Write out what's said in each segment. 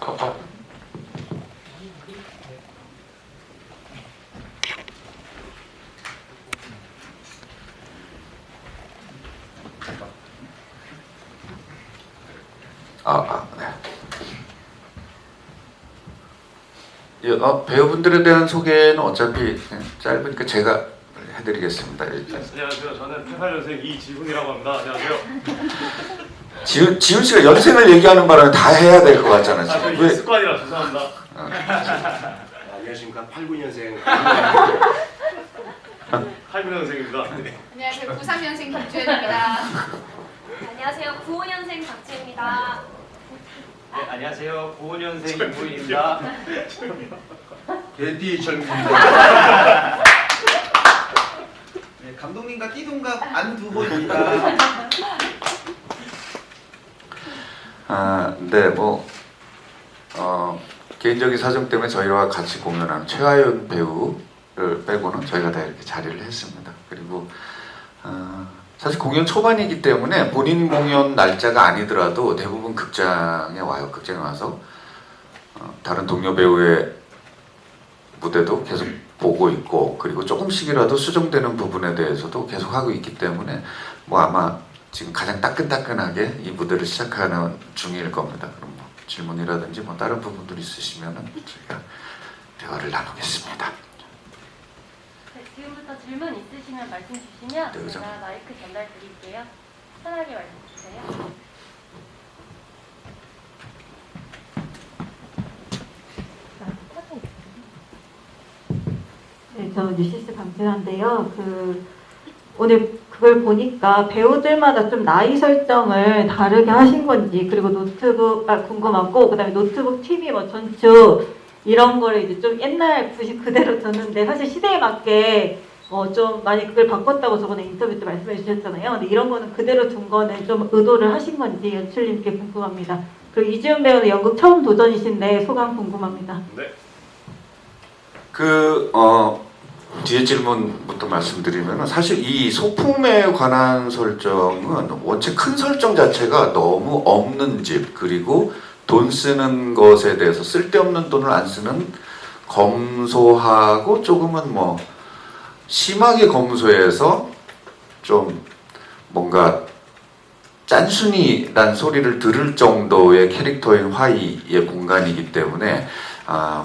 네. 배우분들에 대한 소개는 어차피 짧으니까 제가 해드리겠습니다. 일단. 안녕하세요. 저는 88년생 이지훈이라고 합니다. 안녕하세요. 지훈 씨가 연생을 얘기하는 바람에 다 해야 될 것 같잖아. 지금. 이게 습관이라 죄송합니다. 안녕하십니까. 89년생 89년생입니다. 네. 안녕하세요. 93년생 김주현입니다. 안녕하세요. 95년생 박채입니다. 네, 안녕하세요. 95년생 임구인입니다. 개띠 철민입니다. 네, 감독님과 띠동갑 안두호입니다. 네, 개인적인 사정 때문에 저희와 같이 공연하는 최하연 배우를 빼고는 저희가 다 이렇게 자리를 했습니다. 그리고 사실 공연 초반이기 때문에 본인 공연 날짜가 아니더라도 대부분 극장에 와요. 극장에 와서 다른 동료 배우의 무대도 계속 보고 있고, 그리고 조금씩이라도 수정되는 부분에 대해서도 계속 하고 있기 때문에 아마 지금 가장 따끈따끈하게 이 무대를 시작하는 중일 겁니다. 그럼 질문이라든지 다른 부분들 있으시면은 저희가 대화를 나누겠습니다. 네, 지금부터 질문 있으시면 말씀 주시면 네, 제가 마이크 전달 드릴게요. 편하게 말씀 주세요. 네, 저 뉴시스 강진아인데요. 오늘 그걸 보니까 배우들마다 좀 나이 설정을 다르게 하신 건지, 그리고 노트북 궁금하고, 그다음에 노트북 TV 전추 이런 거를 이제 좀 옛날 구식 그대로 뒀는데, 사실 시대에 맞게 좀 많이 그걸 바꿨다고 저번에 인터뷰 때 말씀해 주셨잖아요. 근데 이런 거는 그대로 둔 거는 좀 의도를 하신 건지 연출님께 궁금합니다. 그리고 이지훈 배우는 연극 처음 도전이신데 소감 궁금합니다. 네. 뒤에 질문부터 말씀드리면, 사실 이 소품에 관한 설정은 원체 큰 설정 자체가 너무 없는 집, 그리고 돈 쓰는 것에 대해서 쓸데없는 돈을 안 쓰는 검소하고 조금은 심하게 검소해서 좀 뭔가 짠순이란 소리를 들을 정도의 캐릭터인 화이의 공간이기 때문에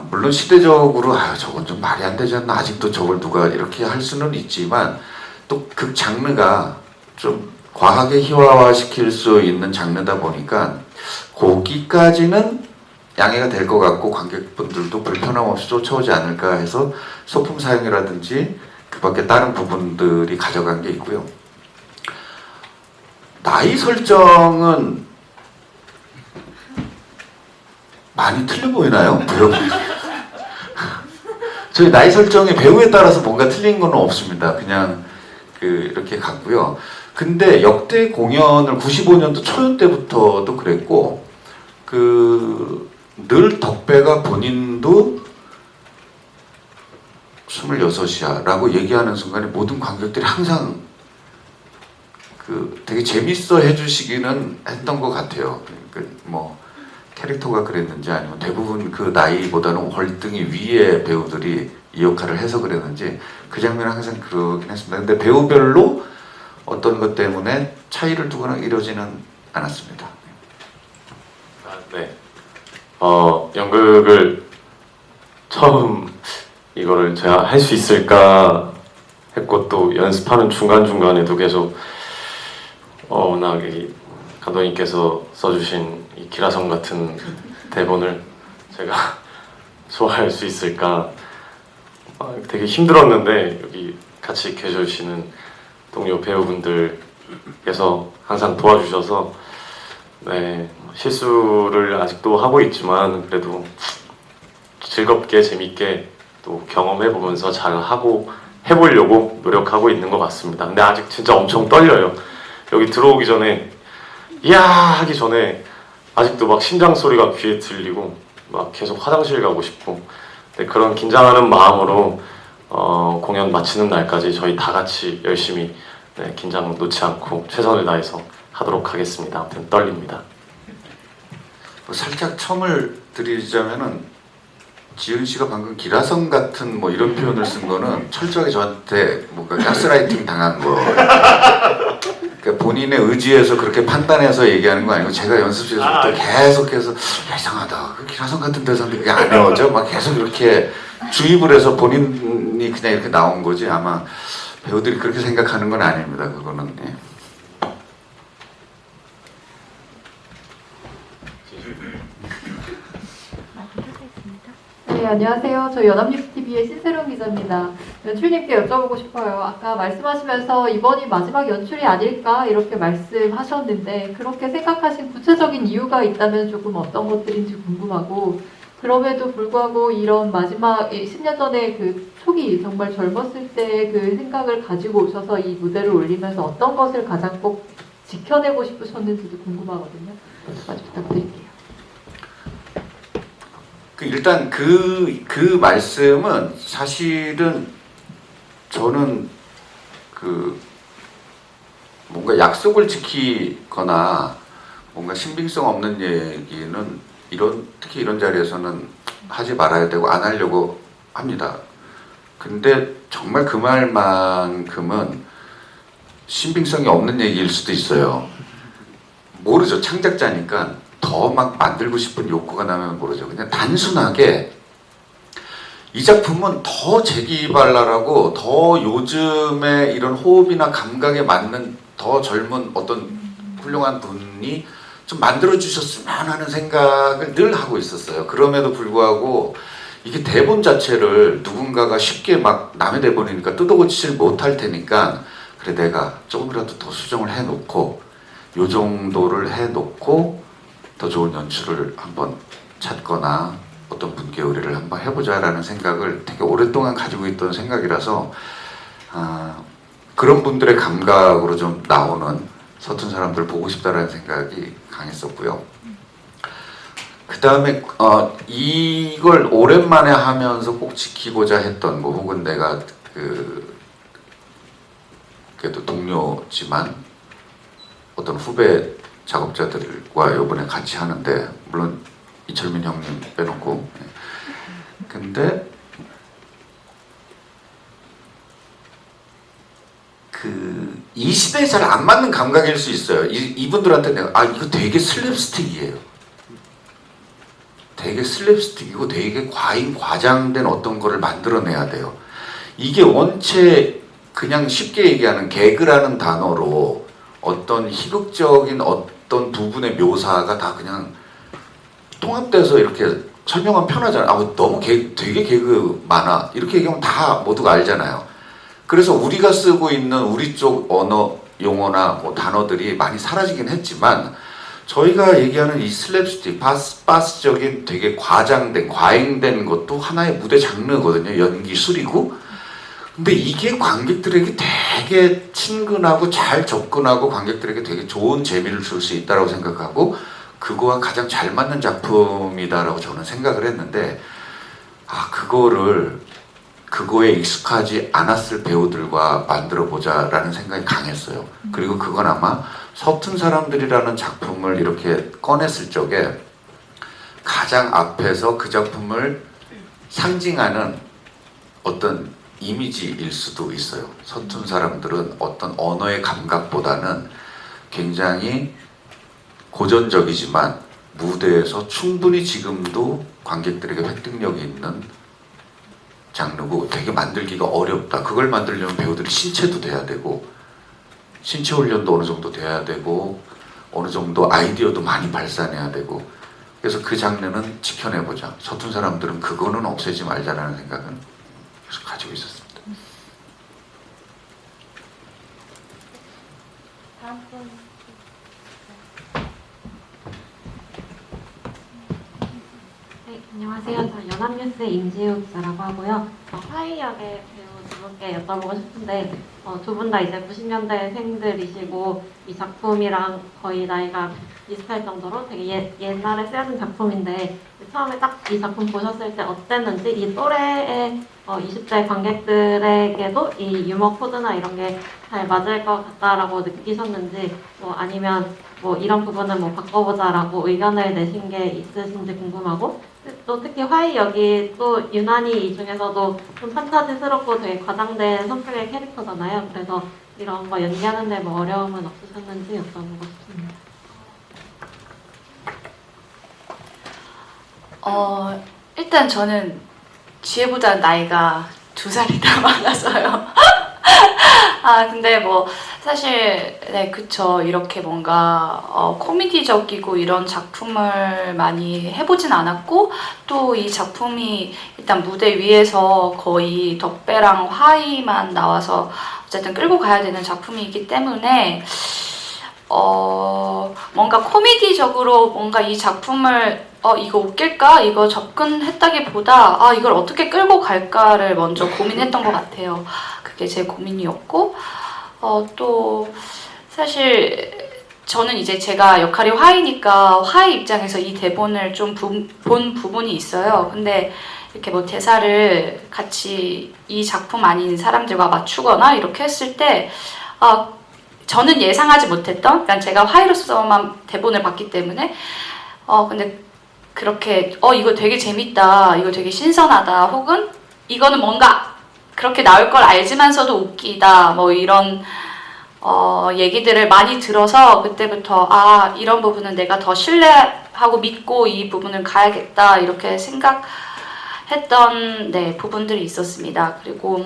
물론 시대적으로 저건 좀 말이 안 되지 않나, 아직도 저걸 누가 이렇게 할 수는 있지만, 또 그 장르가 좀 과하게 희화화시킬 수 있는 장르다 보니까 거기까지는 양해가 될 것 같고 관객분들도 불편함 없이 쫓아오지 않을까 해서 소품 사용이라든지 그 밖에 다른 부분들이 가져간 게 있고요. 나이 설정은 많이 틀려 보이나요? 저희 나이 설정이 배우에 따라서 뭔가 틀린 건 없습니다. 그냥 이렇게 갔고요. 근데 역대 공연을 95년도 초연 때부터도 그랬고, 늘 덕배가 본인도 26이야 라고 얘기하는 순간에 모든 관객들이 항상 되게 재밌어 해주시기는 했던 것 같아요. 캐릭터가 그랬는지 아니면 대부분 그 나이보다는 월등히 위의 배우들이 이 역할을 해서 그랬는지 그 장면은 항상 그러긴 했습니다. 근데 배우별로 어떤 것 때문에 차이를 두거나 이러지는 않았습니다. 네. 연극을 처음 이거를 제가 할 수 있을까 했고, 또 연습하는 중간중간에도 계속 워낙 감독님께서 써주신 이 기라성 같은 대본을 제가 소화할 수 있을까 되게 힘들었는데, 여기 같이 계셔주시는 동료 배우분들께서 항상 도와주셔서 실수를 아직도 하고 있지만 그래도 즐겁게 재밌게 또 경험해보면서 잘 해보려고 노력하고 있는 것 같습니다. 근데 아직 진짜 엄청 떨려요. 여기 들어오기 전에 이야 하기 전에 아직도 막 심장 소리가 귀에 들리고 막 계속 화장실 가고 싶고, 그런 긴장하는 마음으로 공연 마치는 날까지 저희 다 같이 열심히 긴장 놓지 않고 최선을 다해서 하도록 하겠습니다. 아무튼 떨립니다. 살짝 첨을 드리자면은 지은 씨가 방금 기라성 같은 뭐 이런 표현을 쓴 거는 철저하게 저한테 뭔가 가스라이팅 당한 거. 그러니까 본인의 의지에서 그렇게 판단해서 얘기하는 거 아니고 제가 연습실에서부터 계속해서 야, 이상하다. 그 기라성 같은 대사인데 그게 안 외워져? 막 계속 이렇게 주입을 해서 본인이 그냥 이렇게 나온 거지. 아마 배우들이 그렇게 생각하는 건 아닙니다. 그거는. 예. 네, 안녕하세요. 저 연합뉴스TV의 신세롬 기자입니다. 연출님께 여쭤보고 싶어요. 아까 말씀하시면서 이번이 마지막 연출이 아닐까 이렇게 말씀하셨는데 그렇게 생각하신 구체적인 이유가 있다면 조금 어떤 것들인지 궁금하고 그럼에도 불구하고 이런 마지막 10년 전에 그 초기 정말 젊었을 때 그 생각을 가지고 오셔서 이 무대를 올리면서 어떤 것을 가장 꼭 지켜내고 싶으셨는지도 궁금하거든요. 여기까지 부탁드릴게요. 일단 그 말씀은 사실은 저는 그 뭔가 약속을 지키거나 뭔가 신빙성 없는 얘기는 특히 이런 자리에서는 하지 말아야 되고 안 하려고 합니다. 근데 정말 그 말만큼은 신빙성이 없는 얘기일 수도 있어요. 모르죠. 창작자니까 더 막 만들고 싶은 욕구가 나면 모르죠. 그냥 단순하게 이 작품은 더 재기발랄하고 더 요즘의 이런 호흡이나 감각에 맞는 더 젊은 어떤 훌륭한 분이 좀 만들어 주셨으면 하는 생각을 늘 하고 있었어요. 그럼에도 불구하고 이게 대본 자체를 누군가가 쉽게 막 남의 대본이니까 뜯어고치질 못할 테니까 그래 내가 조금이라도 더 수정을 해놓고 요 정도를 해놓고 더 좋은 연출을 한번 찾거나 어떤 분께 의뢰를 한번 해보자라는 생각을 되게 오랫동안 가지고 있던 생각이라서 그런 분들의 감각으로 좀 나오는 서툰 사람들 보고 싶다라는 생각이 강했었고요. 그 다음에 이걸 오랜만에 하면서 꼭 지키고자 했던 뭐 혹은 내가 그래도 동료지만 어떤 후배 작업자들과 이번에 같이 하는데 물론 이철민 형님 빼놓고 근데 이 시대에 잘 안 맞는 감각일 수 있어요. 이분들한테 내가 이거 되게 슬랩스틱이에요. 되게 슬랩스틱이고 되게 과장된 어떤 거를 만들어내야 돼요. 이게 원체 그냥 쉽게 얘기하는 개그라는 단어로 어떤 희극적인 어떤 부분의 묘사가 다 그냥 통합돼서 이렇게 설명하면 편하잖아요. 너무 되게 개그 많아. 이렇게 얘기하면 다 모두가 알잖아요. 그래서 우리가 쓰고 있는 우리 쪽 언어 용어나 뭐 단어들이 많이 사라지긴 했지만 저희가 얘기하는 이 슬랩스틱, 바스적인 되게 과잉된 것도 하나의 무대 장르거든요. 연기술이고. 근데 이게 관객들에게 되게 친근하고 잘 접근하고 관객들에게 되게 좋은 재미를 줄 수 있다고 생각하고 그거와 가장 잘 맞는 작품이다라고 저는 생각을 했는데 그거에 익숙하지 않았을 배우들과 만들어 보자라는 생각이 강했어요. 그리고 그건 아마 서툰 사람들이라는 작품을 이렇게 꺼냈을 적에 가장 앞에서 그 작품을 상징하는 어떤 이미지일 수도 있어요. 서툰 사람들은 어떤 언어의 감각보다는 굉장히 고전적이지만 무대에서 충분히 지금도 관객들에게 획득력이 있는 장르고 되게 만들기가 어렵다. 그걸 만들려면 배우들이 신체도 돼야 되고 신체 훈련도 어느 정도 돼야 되고 어느 정도 아이디어도 많이 발산해야 되고 그래서 그 장르는 지켜내보자. 서툰 사람들은 그거는 없애지 말자라는 생각은 계속 가지고 있었습니다. 다음 분. 네, 안녕하세요. 저 연합뉴스의 임지우 기자라고 하고요. 화해역의 배우 두 분께 여쭤보고 싶은데 두 분 다 이제 90년대생들이시고 이 작품이랑 거의 나이가 비슷할 정도로 되게 옛날에 쓰여진 작품인데 처음에 딱 이 작품 보셨을 때 어땠는지 이 또래의 20대 관객들에게도 이 유머 코드나 이런 게 잘 맞을 것 같다라고 느끼셨는지 뭐 아니면 뭐 이런 부분은 뭐 바꿔보자라고 의견을 내신 게 있으신지 궁금하고 또 특히 화이 여기 또 유난히 이 중에서도 좀 판타지스럽고 되게 과장된 성격의 캐릭터잖아요. 그래서 이런 거 연기하는데 뭐 어려움은 없으셨는지 여쭤보고 싶습니다. 일단 저는 지혜보다 나이가 2살이 더 많아서요. 근데 뭐 사실 네 그쵸 이렇게 뭔가 코미디적이고 이런 작품을 많이 해보진 않았고 또 이 작품이 일단 무대 위에서 거의 덕배랑 화이만 나와서 어쨌든 끌고 가야 되는 작품이기 때문에 뭔가 코미디적으로 뭔가 이 작품을 이거 웃길까? 이거 접근했다기보다 이걸 어떻게 끌고 갈까를 먼저 고민했던 것 같아요. 그게 제 고민이었고 또 사실 저는 이제 제가 역할이 화이니까 화이 입장에서 이 대본을 좀 본 부분이 있어요. 근데 이렇게 뭐 대사를 같이 이 작품 아닌 사람들과 맞추거나 이렇게 했을 때 저는 예상하지 못했던, 그러니까 제가 화이로서만 대본을 봤기 때문에 근데 그렇게 이거 되게 재밌다, 이거 되게 신선하다, 혹은 이거는 뭔가 그렇게 나올 걸 알지만서도 웃기다, 뭐 이런 얘기들을 많이 들어서 그때부터 이런 부분은 내가 더 신뢰하고 믿고 이 부분을 가야겠다 이렇게 생각했던 부분들이 있었습니다. 그리고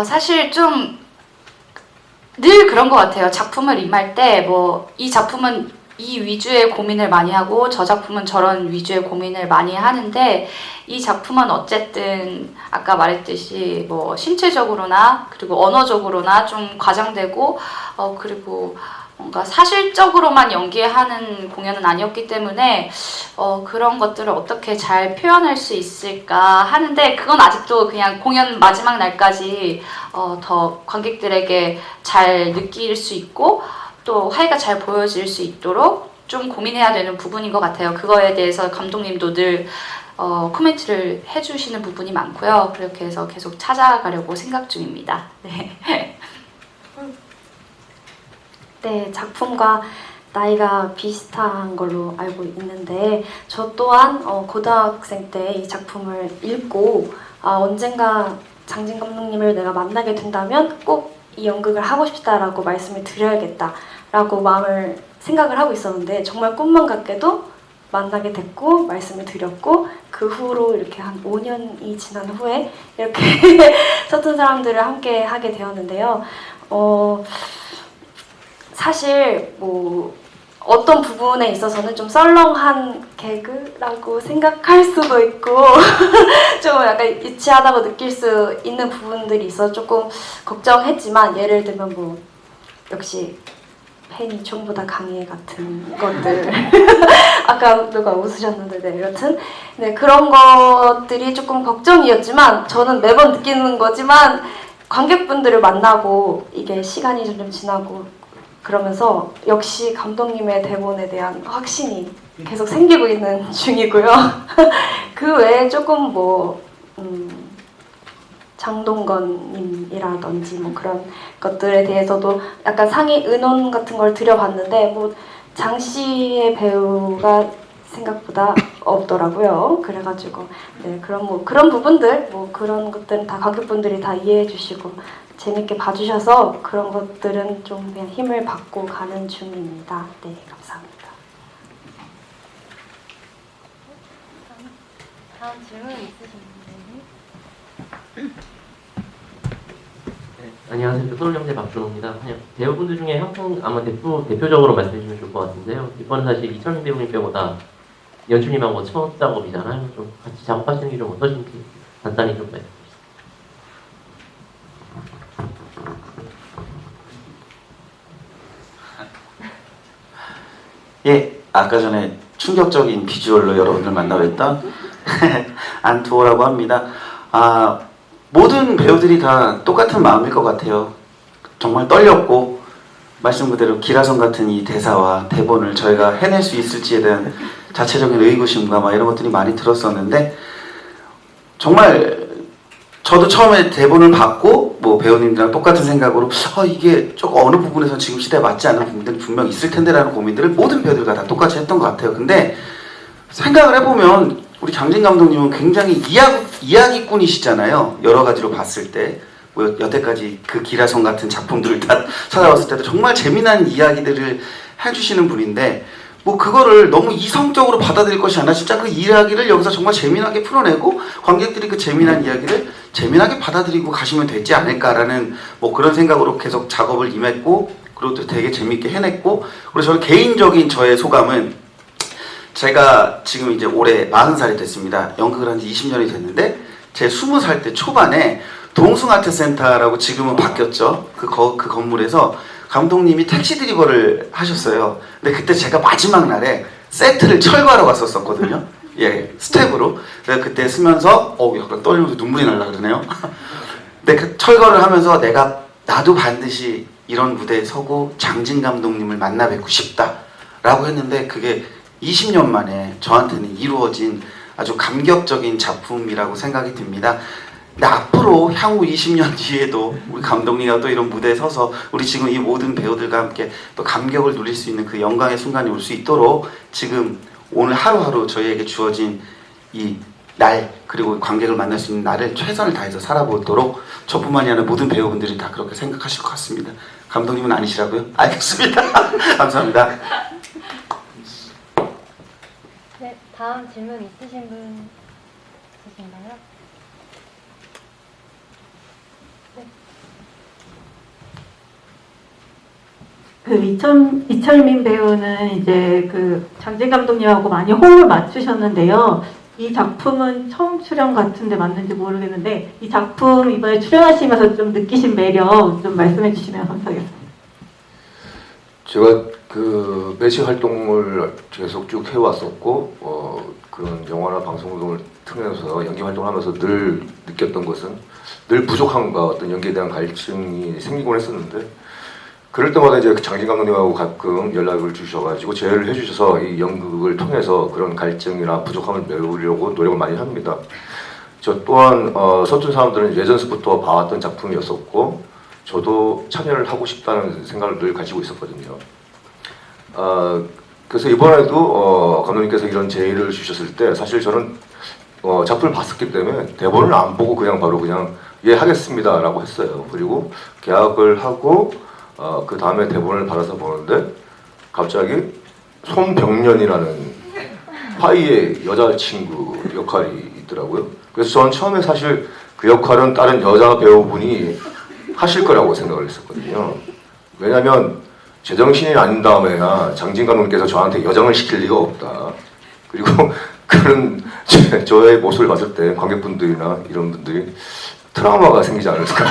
사실 좀 늘 그런 것 같아요. 작품을 임할 때 뭐 이 작품은 이 위주의 고민을 많이 하고 저 작품은 저런 위주의 고민을 많이 하는데 이 작품은 어쨌든 아까 말했듯이 뭐 신체적으로나 그리고 언어적으로나 좀 과장되고 그리고 뭔가 사실적으로만 연기하는 공연은 아니었기 때문에 그런 것들을 어떻게 잘 표현할 수 있을까 하는데 그건 아직도 그냥 공연 마지막 날까지 더 관객들에게 잘 느낄 수 있고 또 화이가 잘 보여질 수 있도록 좀 고민해야 되는 부분인 것 같아요. 그거에 대해서 감독님도 늘 코멘트를 해주시는 부분이 많고요. 그렇게 해서 계속 찾아가려고 생각 중입니다. 네. 네, 작품과 나이가 비슷한 걸로 알고 있는데 저 또한 고등학생 때 이 작품을 읽고 언젠가 장진 감독님을 내가 만나게 된다면 꼭 이 연극을 하고 싶다라고 말씀을 드려야겠다라고 생각을 하고 있었는데 정말 꿈만 같게도 만나게 됐고 말씀을 드렸고 그 후로 이렇게 한 5년이 지난 후에 이렇게 서툰 사람들을 함께 하게 되었는데요. 사실 뭐 어떤 부분에 있어서는 좀 썰렁한 개그라고 생각할 수도 있고 좀 약간 유치하다고 느낄 수 있는 부분들이 있어 조금 걱정했지만 예를 들면 뭐 역시 팬이 총보다 강해 같은 것들 아까 누가 웃으셨는데 여튼 그런 것들이 조금 걱정이었지만 저는 매번 느끼는 거지만 관객분들을 만나고 이게 시간이 점점 지나고 그러면서 역시 감독님의 대본에 대한 확신이 계속 생기고 있는 중이고요. 그 외에 조금 뭐 장동건님이라든지 뭐 그런 것들에 대해서도 약간 상위 의논 같은 걸 드려봤는데 뭐 장씨의 배우가 생각보다 없더라고요. 그래가지고 그런 부분들 그런 것들은 다 관객분들이 다 이해해주시고 재밌게 봐주셔서 그런 것들은 좀 그냥 힘을 받고 가는 중입니다. 네, 감사합니다. 다음 질문 있으신 분들? 네, 안녕하세요. 서울경제 박준호입니다. 배우분들 중에 한 분 아마 대표적으로 말씀해 주시면 좋을 것 같은데요. 이번은 사실 이철민 배우님 빼고 다 연출님하고 첫 작업이잖아요. 좀 같이 작업하시는 게 좀 어떠신지 간단히 좀 말씀해 주세요. 예, 아까 전에 충격적인 비주얼로 여러분들 만나뵀던 안투호라고 합니다. 모든 배우들이 다 똑같은 마음일 것 같아요. 정말 떨렸고 말씀 그대로 기라성 같은 이 대사와 대본을 저희가 해낼 수 있을지에 대한 자체적인 의구심과 막 이런 것들이 많이 들었었는데 정말 저도 처음에 대본을 받고 뭐 배우님들이랑 똑같은 생각으로 이게 조금 어느 부분에서 지금 시대에 맞지 않는 부분들이 분명 있을 텐데라는 고민들을 모든 배우들과 다 똑같이 했던 것 같아요. 근데 생각을 해보면 우리 장진 감독님은 굉장히 이야기꾼이시잖아요. 여러 가지로 봤을 때 뭐 여태까지 그 기라성 같은 작품들을 다 찾아봤을 때도 정말 재미난 이야기들을 해주시는 분인데 뭐 그거를 너무 이성적으로 받아들일 것이 아니라 진짜 그 이야기를 여기서 정말 재미나게 풀어내고 관객들이 그 재미난 이야기를 재미나게 받아들이고 가시면 되지 않을까라는 뭐 그런 생각으로 계속 작업을 임했고 그리고 또 되게 재밌게 해냈고 그리고 저는 개인적인 저의 소감은 제가 지금 이제 올해 40살이 됐습니다. 연극을 한 지 20년이 됐는데 제 20살 때 초반에 동숭아트센터라고 지금은 바뀌었죠. 그 건물에서 감독님이 택시 드리버를 하셨어요. 근데 그때 제가 마지막 날에 세트를 철거하러 갔었거든요. 예, 스텝으로. 그래서 그때 쓰면서 약간 떨리면서 눈물이 날라 그러네요. 근데 그 철거를 하면서 나도 반드시 이런 무대에 서고 장진 감독님을 만나 뵙고 싶다라고 했는데 그게 20년 만에 저한테는 이루어진 아주 감격적인 작품이라고 생각이 듭니다. 근데 앞으로 향후 20년 뒤에도 우리 감독님과 또 이런 무대에 서서 우리 지금 이 모든 배우들과 함께 또 감격을 누릴 수 있는 그 영광의 순간이 올 수 있도록 지금 오늘 하루하루 저희에게 주어진 이 날 그리고 관객을 만날 수 있는 날을 최선을 다해서 살아보도록 저뿐만이 아니라 모든 배우분들이 다 그렇게 생각하실 것 같습니다. 감독님은 아니시라고요? 알겠습니다. 감사합니다. 네, 다음 질문 있으신 분 있으신가요? 이철민 배우는 이제 그 장진 감독님하고 많이 호흡을 맞추셨는데요. 이 작품은 처음 출연 같은데 맞는지 모르겠는데 이 작품 이번에 출연하시면서 좀 느끼신 매력 좀 말씀해 주시면 감사하겠습니다. 제가 그 매치 활동을 계속 쭉 해왔었고 그런 영화나 방송을 통해서 연기 활동을 하면서 늘 느꼈던 것은 늘 부족함과 어떤 연기에 대한 갈증이 생기곤 했었는데 그럴 때마다 이제 장진 감독님하고 가끔 연락을 주셔가지고 제의를 해주셔서 이 연극을 통해서 그런 갈증이나 부족함을 메우려고 노력을 많이 합니다. 저 또한 서툰 사람들은 예전부터 봐왔던 작품이었었고 저도 참여를 하고 싶다는 생각을 늘 가지고 있었거든요. 그래서 이번에도 감독님께서 이런 제의를 주셨을 때 사실 저는 작품을 봤었기 때문에 대본을 안 보고 그냥 예 하겠습니다 라고 했어요. 그리고 계약을 하고 그 다음에 대본을 받아서 보는데 갑자기 손병련이라는 파이의 여자친구 역할이 있더라고요. 그래서 저는 처음에 사실 그 역할은 다른 여자 배우분이 하실 거라고 생각을 했었거든요. 왜냐면 제정신이 아닌 다음에야 장진 감독님께서 저한테 여정을 시킬 리가 없다. 그리고 그런 저의 모습을 봤을 때 관객분들이나 이런 분들이 트라우마가 생기지 않을까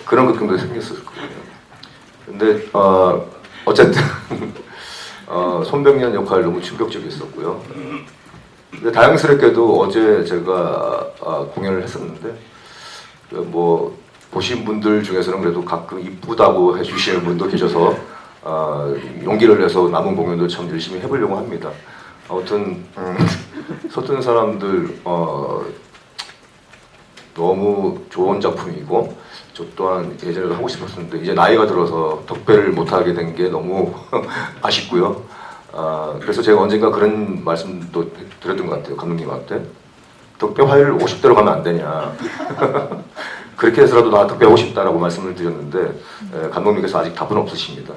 그런 걱정도 생겼을 거예요. 근데 어쨌든 손병련 역할 너무 충격적이었었고요. 근데 다행스럽게도 어제 제가 공연을 했었는데 뭐 보신 분들 중에서는 그래도 가끔 이쁘다고 해주시는 분도 계셔서 용기를 내서 남은 공연도 참 열심히 해보려고 합니다. 아무튼 서툰 사람들 너무 좋은 작품이고 저 또한 예전에도 하고 싶었었는데 이제 나이가 들어서 덕배를 못하게 된 게 너무 아쉽고요. 그래서 제가 언젠가 그런 말씀도 드렸던 것 같아요. 감독님한테 덕배 화요일 50대로 가면 안 되냐 그렇게 해서라도 나 덕배 하고 싶다라고 말씀을 드렸는데 감독님께서 아직 답은 없으십니다.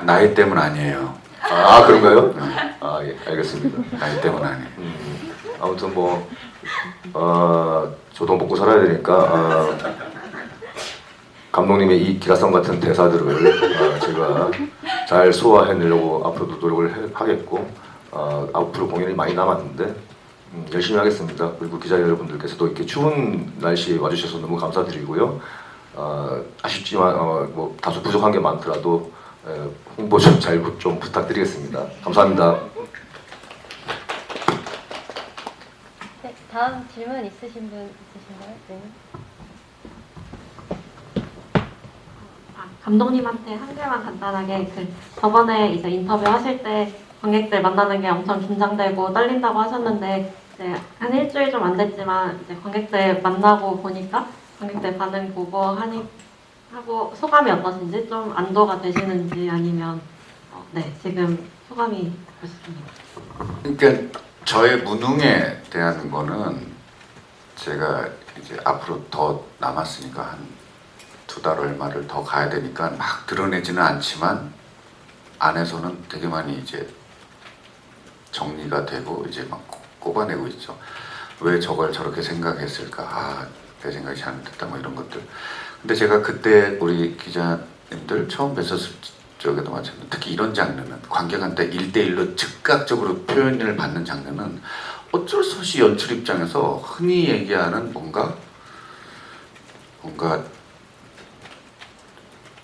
나이 때문 아니에요. 아 그런가요? 아 예 알겠습니다. 나이 때문 아니에요. 아무튼 뭐 저도 먹고 살아야 되니까 감독님의 이 기라성 같은 대사들을 제가 잘 소화해내려고 앞으로도 노력을 하겠고 앞으로 공연이 많이 남았는데 열심히 하겠습니다. 그리고 기자 여러분들께서도 이렇게 추운 날씨에 와주셔서 너무 감사드리고요. 아쉽지만 뭐 다소 부족한 게 많더라도 홍보 좀 잘 좀 부탁드리겠습니다. 감사합니다. 네, 다음 질문 있으신 분 있으신가요? 네. 감독님한테 한 개만 간단하게 저번에 이제 인터뷰 하실 때 관객들 만나는 게 엄청 긴장되고 떨린다고 하셨는데 이제 한 일주일 좀 안 됐지만 이제 관객들 만나고 보니까 관객들 반응 보고 하고 소감이 어떠신지 좀 안도가 되시는지 아니면 네 지금 소감이 듣고 싶습니다. 그러니까 저의 무능에 대한 거는 제가 이제 앞으로 더 남았으니까 한 2달 얼마를 더 가야 되니까 막 드러내지는 않지만 안에서는 되게 많이 이제 정리가 되고 이제 막 꼽아내고 있죠. 왜 저걸 저렇게 생각했을까? 아, 내 생각이 잘못됐다 뭐 이런 것들. 근데 제가 그때 우리 기자님들 처음 뵀었을 적에도 마찬가지로 특히 이런 장르는 관객한테 1대1로 즉각적으로 표현을 받는 장르는 어쩔 수 없이 연출 입장에서 흔히 얘기하는 뭔가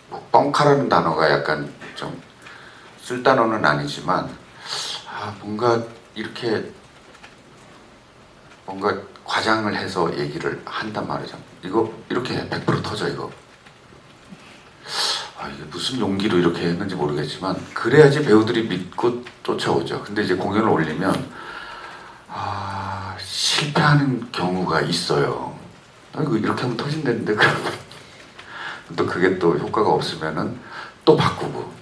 뭐 뻥카라는 단어가 약간 좀 쓸 단어는 아니지만 뭔가 이렇게 뭔가 과장을 해서 얘기를 한단 말이죠. 이거 이렇게 100% 터져 이거. 이게 무슨 용기로 이렇게 했는지 모르겠지만 그래야지 배우들이 믿고 쫓아오죠. 근데 이제 공연을 올리면 실패하는 경우가 있어요. 이거 이렇게 하면 터진다는데 그러면 또 그게 또 효과가 없으면은 또 바꾸고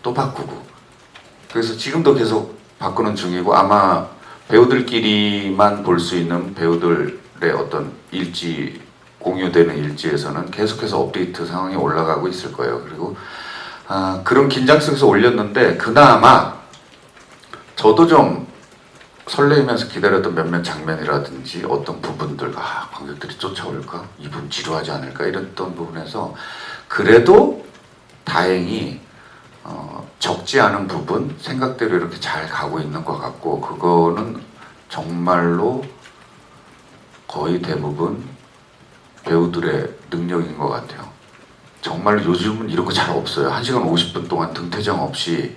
그래서 지금도 계속 바꾸는 중이고 아마 배우들끼리만 볼 수 있는 배우들의 어떤 일지 공유되는 일지에서는 계속해서 업데이트 상황이 올라가고 있을 거예요. 그리고 그런 긴장 속에서 올렸는데 그나마 저도 좀 설레이면서 기다렸던 몇몇 장면이라든지 어떤 부분들 관객들이 쫓아올까? 이분 지루하지 않을까? 이랬던 부분에서 그래도 다행히 적지 않은 부분 생각대로 이렇게 잘 가고 있는 것 같고 그거는 정말로 거의 대부분 배우들의 능력인 것 같아요. 정말로 요즘은 이런 거 잘 없어요. 1시간 50분 동안 등퇴장 없이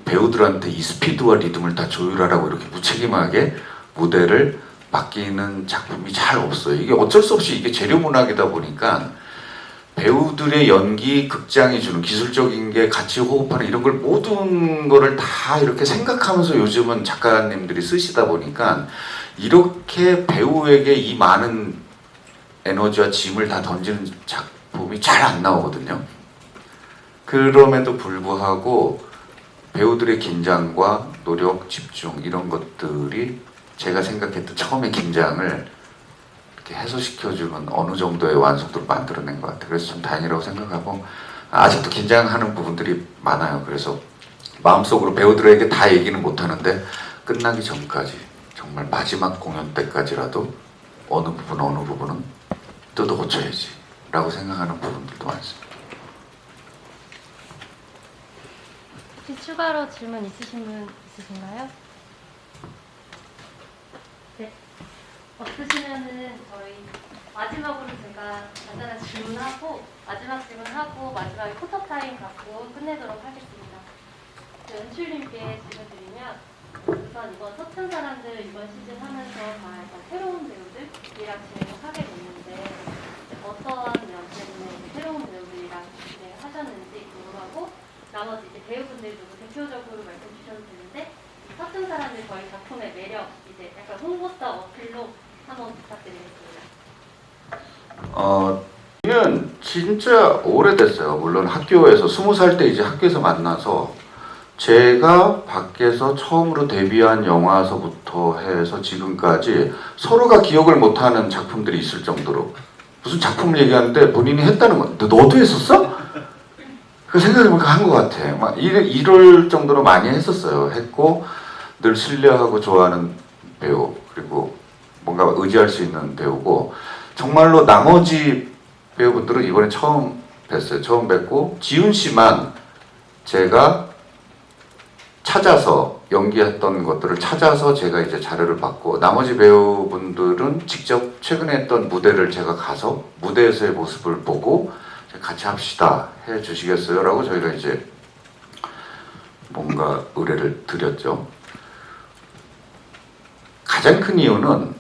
배우들한테 이 스피드와 리듬을 다 조율하라고 이렇게 무책임하게 무대를 맡기는 작품이 잘 없어요. 이게 어쩔 수 없이 이게 재료 문학이다 보니까 배우들의 연기, 극장이 주는 기술적인 게 같이 호흡하는 이런 걸 모든 거를 다 이렇게 생각하면서 요즘은 작가님들이 쓰시다 보니까 이렇게 배우에게 이 많은 에너지와 짐을 다 던지는 작품이 잘 안 나오거든요. 그럼에도 불구하고 배우들의 긴장과 노력, 집중 이런 것들이 제가 생각했던 처음에 긴장을 해소시켜주는 어느 정도의 완성도를 만들어낸 것 같아요. 그래서 좀 다행이라고 생각하고 아직도 긴장하는 부분들이 많아요. 그래서 마음속으로 배우들에게 다 얘기는 못하는데 끝나기 전까지 정말 마지막 공연 때까지라도 어느 부분은 뜯어 고쳐야지 라고 생각하는 부분들도 많습니다. 혹시 추가로 질문 있으신 분 있으신가요? 네. 없으시면은 저희 마지막으로 제가 간단한 질문하고 마지막에 포토타임 갖고 끝내도록 하겠습니다. 연출님께 질문드리면 우선 이번 서툰 사람들 이번 시즌 하면서 다 새로운 배우들이랑 진행을 하게 됐는데 어떤 면 때문에 새로운 배우들이랑 진행을 하셨는지 궁금하고 나머지 이제 배우분들도 대표적으로 말씀 주셔도 되는데 이 서툰 사람들 저희 작품의 매력 이제 약간 홍보성 어필로 한번 부탁드리겠습니다. 저는 진짜 오래됐어요. 물론 학교에서 20살 때 이제 학교에서 만나서 제가 밖에서 처음으로 데뷔한 영화서부터 해서 지금까지 서로가 기억을 못하는 작품들이 있을 정도로 무슨 작품을 얘기하는데 본인이 했다는 건 너도 했었어? 그 생각해보니까 한 것 같아. 막 이럴 정도로 많이 했었어요. 했고 늘 신뢰하고 좋아하는 배우 그리고 뭔가 의지할 수 있는 배우고 정말로 나머지 배우분들은 이번에 처음 뵀어요. 처음 뵙고 지훈 씨만 제가 찾아서 연기했던 것들을 찾아서 제가 이제 자료를 받고 나머지 배우분들은 직접 최근에 했던 무대를 제가 가서 무대에서의 모습을 보고 같이 합시다 해 주시겠어요? 라고 저희가 이제 뭔가 의뢰를 드렸죠. 가장 큰 이유는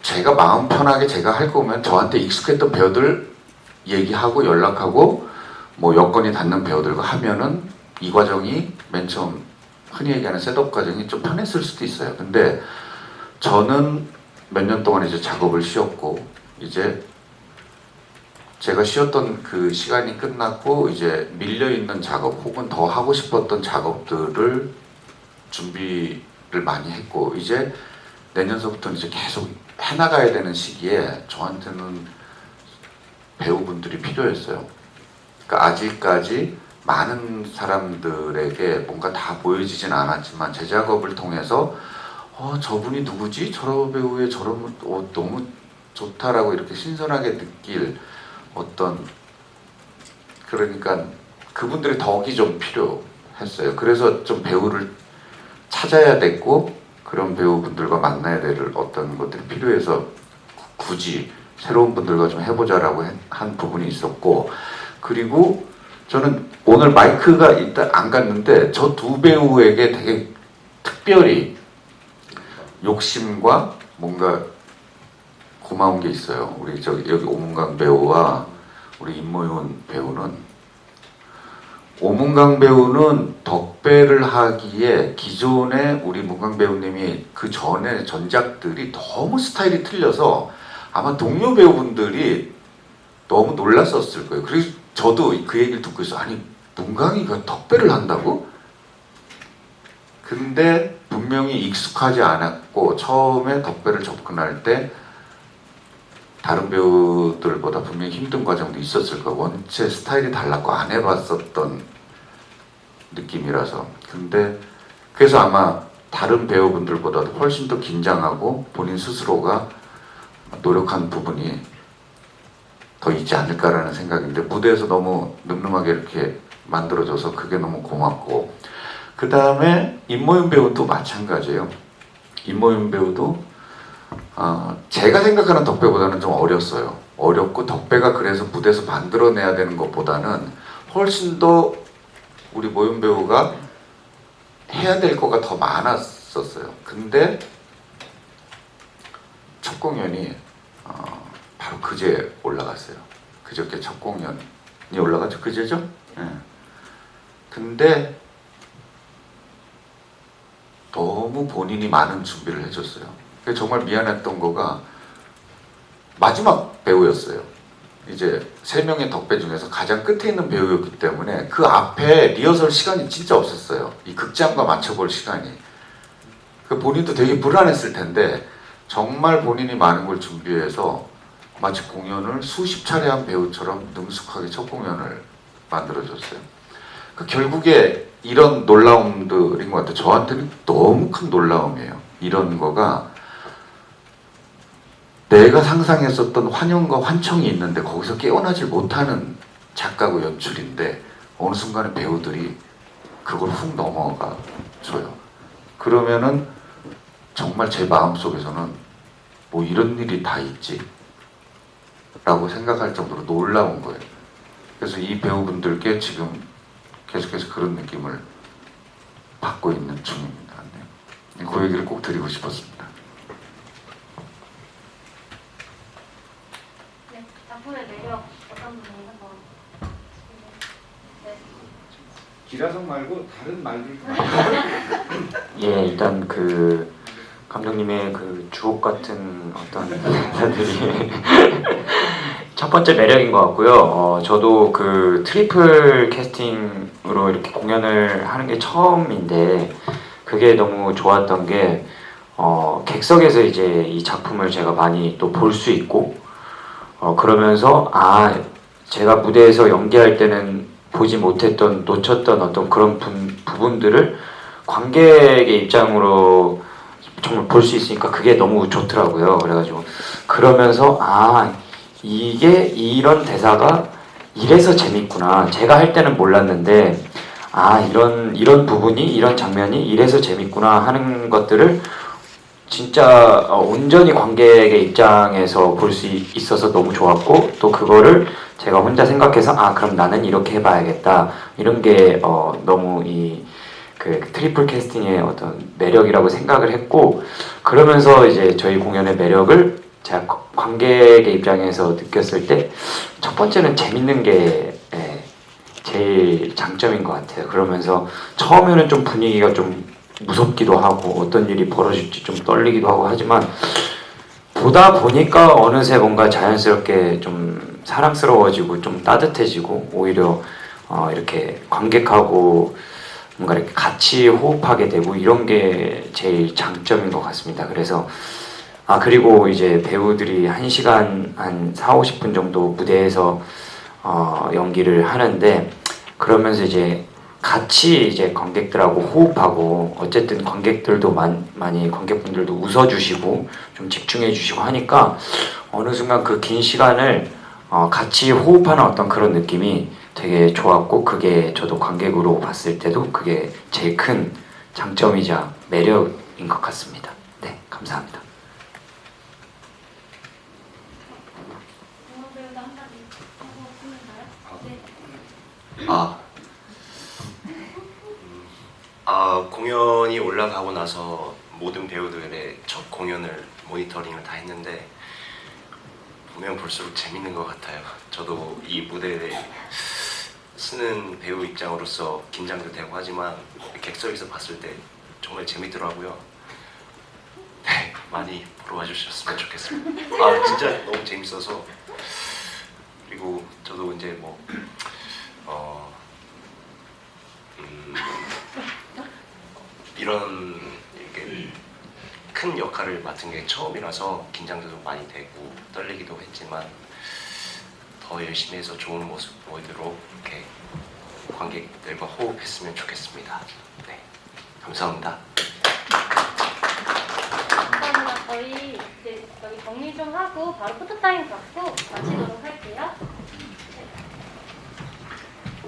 제가 마음 편하게 제가 할 거면 저한테 익숙했던 배우들 얘기하고 연락하고 뭐 여건이 닿는 배우들과 하면은 이 과정이 맨 처음 흔히 얘기하는 셋업 과정이 좀 편했을 수도 있어요. 근데 저는 몇 년 동안 이제 작업을 쉬었고 이제 제가 쉬었던 그 시간이 끝났고 이제 밀려 있는 작업 혹은 더 하고 싶었던 작업들을 준비를 많이 했고 이제 내년서부터는 이제 계속 해나가야 되는 시기에 저한테는 배우분들이 필요했어요. 그러니까 아직까지 많은 사람들에게 뭔가 다 보여지진 않았지만 제 작업을 통해서 저분이 누구지? 저런 배우의 저런 너무 좋다라고 이렇게 신선하게 느낄 어떤 그러니까 그분들의 덕이 좀 필요했어요. 그래서 좀 배우를 찾아야 됐고 그런 배우분들과 만나야 될 어떤 것들이 필요해서 굳이 새로운 분들과 좀 해보자라고 한 부분이 있었고 그리고 저는 오늘 마이크가 일단 안 갔는데 저 두 배우에게 되게 특별히 욕심과 뭔가 고마운 게 있어요. 우리 여기 오문강 배우와 우리 임모윤 배우는 오문강 배우는 덕배를 하기에 기존에 우리 문강 배우님이 그 전에 전작들이 너무 스타일이 틀려서 아마 동료 배우분들이 너무 놀랐었을 거예요. 그래서 저도 그 얘기를 듣고 있어. 아니 문강이가 덕배를 한다고? 근데 분명히 익숙하지 않았고 처음에 덕배를 접근할 때 다른 배우들보다 분명히 힘든 과정도 있었을 거예요. 원체 스타일이 달랐고 안 해봤었던 느낌이라서. 근데 그래서 아마 다른 배우분들보다도 훨씬 더 긴장하고 본인 스스로가 노력한 부분이 더 있지 않을까라는 생각인데 무대에서 너무 늠름하게 이렇게 만들어줘서 그게 너무 고맙고 그 다음에 임모윤 배우도 마찬가지예요. 임모윤 배우도 제가 생각하는 덕배보다는 좀 어렸어요. 어렵고 덕배가 그래서 무대에서 만들어내야 되는 것보다는 훨씬 더 우리 모윤 배우가 해야 될 거가 더 많았었어요. 근데 첫 공연이 바로 그제 올라갔어요. 그저께 첫 공연이 올라갔죠. 그제죠? 네. 근데 너무 본인이 많은 준비를 해줬어요. 정말 미안했던 거가 마지막 배우였어요. 이제 3명의 덕배 중에서 가장 끝에 있는 배우였기 때문에 그 앞에 리허설 시간이 진짜 없었어요. 이 극장과 맞춰볼 시간이. 본인도 되게 불안했을 텐데 정말 본인이 많은 걸 준비해서 마치 공연을 수십 차례 한 배우처럼 능숙하게 첫 공연을 만들어줬어요. 결국에 이런 놀라움들인 것 같아요. 저한테는 너무 큰 놀라움이에요. 이런 거가 내가 상상했었던 환영과 환청이 있는데 거기서 깨어나질 못하는 작가고 연출인데 어느 순간에 배우들이 그걸 훅 넘어가 줘요. 그러면은 정말 제 마음속에서는 뭐 이런 일이 다 있지? 라고 생각할 정도로 놀라운 거예요. 그래서 이 배우분들께 지금 계속해서 그런 느낌을 받고 있는 중입니다. 네. 그 얘기를 꼭 드리고 싶었습니다. 네, 작품의 매력 어떤 부분이 한번 네. 기라성 말고 다른 말들 예, 일단 그 감독님의 그 주옥 같은 어떤 대사들이 첫 번째 매력인 것 같고요. 저도 그 트리플 캐스팅으로 이렇게 공연을 하는 게 처음인데 그게 너무 좋았던 게 객석에서 이제 이 작품을 제가 많이 또 볼 수 있고 그러면서 제가 무대에서 연기할 때는 보지 못했던 놓쳤던 어떤 그런 부분들을 관객의 입장으로 정말 볼 수 있으니까 그게 너무 좋더라고요. 그래가지고 그러면서 이게 이런 대사가 이래서 재밌구나. 제가 할 때는 몰랐는데 이런 부분이 이런 장면이 이래서 재밌구나 하는 것들을 진짜 온전히 관객의 입장에서 볼 수 있어서 너무 좋았고 또 그거를 제가 혼자 생각해서 그럼 나는 이렇게 해봐야겠다 이런 게 너무 그 트리플 캐스팅의 어떤 매력이라고 생각을 했고 그러면서 이제 저희 공연의 매력을 제가 관객의 입장에서 느꼈을 때 첫 번째는 재밌는 게 제일 장점인 것 같아요. 그러면서 처음에는 좀 분위기가 좀 무섭기도 하고 어떤 일이 벌어질지 좀 떨리기도 하고 하지만 보다 보니까 어느새 뭔가 자연스럽게 좀 사랑스러워지고 좀 따뜻해지고 오히려 이렇게 관객하고 뭔가 이렇게 같이 호흡하게 되고 이런 게 제일 장점인 것 같습니다. 그래서 그리고 이제 배우들이 1시간 한 4-50분 정도 무대에서 연기를 하는데 그러면서 이제 같이 이제 관객들하고 호흡하고 어쨌든 관객들도 많이 관객분들도 웃어주시고 좀 집중해주시고 하니까 어느 순간 그 긴 시간을 같이 호흡하는 어떤 그런 느낌이 되게 좋았고 그게 저도 관객으로 봤을 때도 그게 제일 큰 장점이자 매력인 것 같습니다. 네, 감사합니다. 공원 배우도 한마디 하고 싶은가요? 네. 공연이 올라가고 나서 모든 배우들의 첫 공연을 모니터링을 다 했는데 보면 볼수록 재밌는 것 같아요. 저도 이 무대에 쓰는 배우 입장으로서 긴장도 되고 하지만 객석에서 봤을 때 정말 재밌더라고요. 네, 많이 보러 와주셨으면 좋겠습니다. 진짜 너무 재밌어서 그리고 저도 이제 이런 이렇게 큰 역할을 맡은 게 처음이라서 긴장도 좀 많이 되고 떨리기도 했지만 더 열심히 해서 좋은 모습 보이도록 이렇게 관객들과 호흡했으면 좋겠습니다. 네, 감사합니다. 감사합니다. 저희 이제 여기 정리 좀 하고 바로 포토타임 갖고 마치도록 할게요.